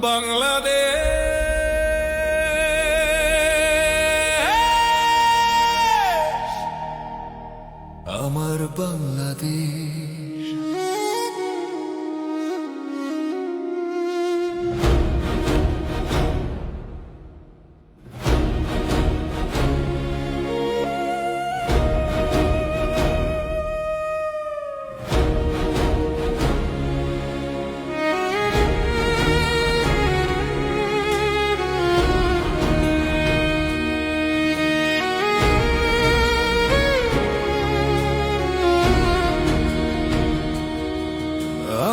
বাংলাদেশ আমার বাংলাদেশ।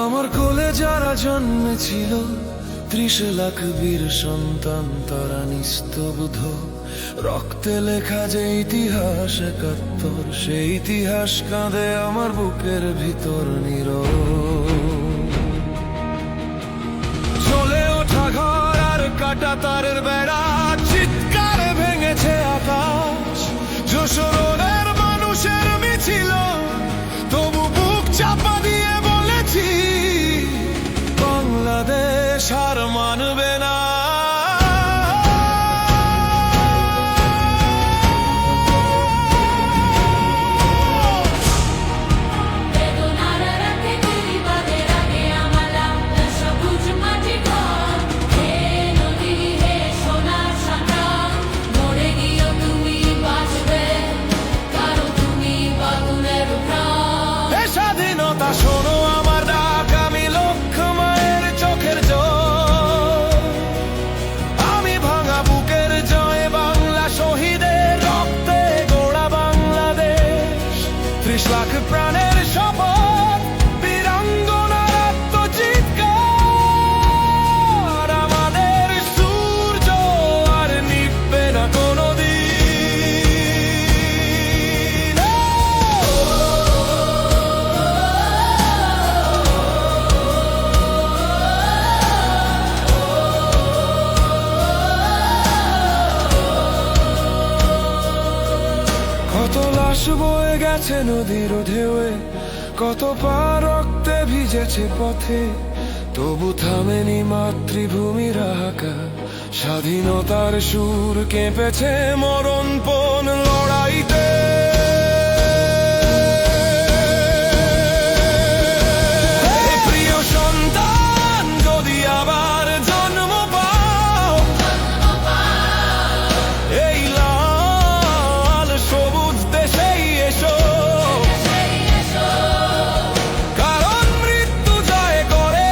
আমার কোলে যারা জন্মেছিল ৩০ লাখ বীর সন্তান, তারা নিস্তব্ধ রক্তে লেখা যে ইতিহাস ৭১, সেই ইতিহাস কাঁদে আমার বুকের ভিতর চলে ওঠা ঘর আর কাটা তারের বেড়া, চিৎকারে ভেঙেছে আকাশ। যশোরের মানুষের মিছিল, তবু বুক চাপা দিয়ে বলেছি বাংলাদেশ আর মানবে না। স্বাধীনতা শোনো আমার ডাক, আমি লক্ষ মায়ের চোখের জল, আমি ভাঙা বুকের জয় বাংলা, শহীদের রক্তে গোড়া বাংলাদেশ। ৩০ লাখ প্রাণের শপথ, বীরাঙ্গনার আত্মচিৎকার, আমাদের সূর্য আর নিভবে না কোনোদিন। কত লাশ বয়ে গেছে নদীর ঢেউয়ে, কত পা রক্তে ভিজেছে পথে, তবু থামেনি মাতৃভূমির হাহাকার। স্বাধীনতার সুর কেঁপেছে মরণপণ লড়াইতে। প্রিয় সন্তান, যদি আবার জন্ম পাও, এই লাল সবুজ দেশেই এসো, কারণ মৃত্যু জয় করে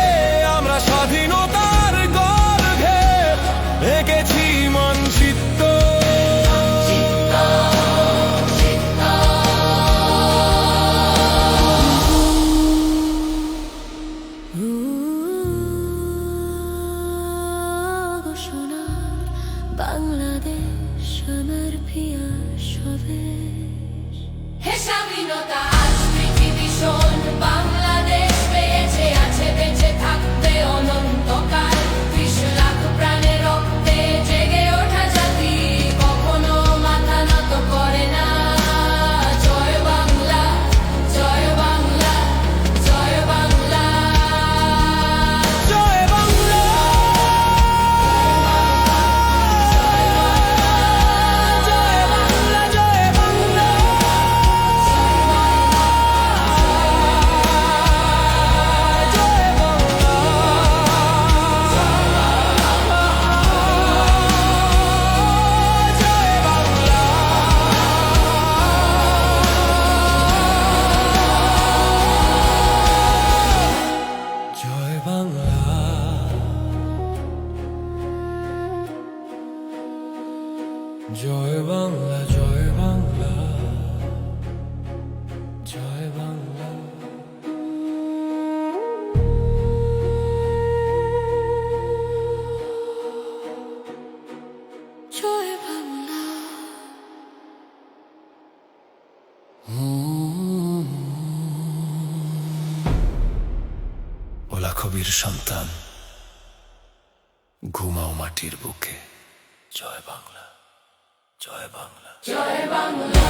আমরা স্বাধীনতার গর্ভে এঁকেছি মানচিত্র। বাংলাদেশ আমার প্রিয় স্বদেশ। হে স্বাধীনতা আজ পৃথিবী শোন, বাংলাদেশ বেঁচে আছে, বেঁচে থাকবে অনন্তকাল। ৩০ লাখ প্রাণের রক্তে জেগে ওঠা জাতি কখনো মাথা নত করে না। জয় বাংলা, জয় বাংলা, জয় বাংলা, জয় বাংলা, জয় বাংলা, জয় বাংলা, জয় বাংলা, জয় বাংলা। জয় বাংলা, জয় বাংলা, জয় বাংলা, জয় বাংলা। জয় বাংলা। পৃথিবীর সন্তান, ঘুমাও মাটির বুকে। জয় বাংলা, জয় বাংলা, জয় বাংলা।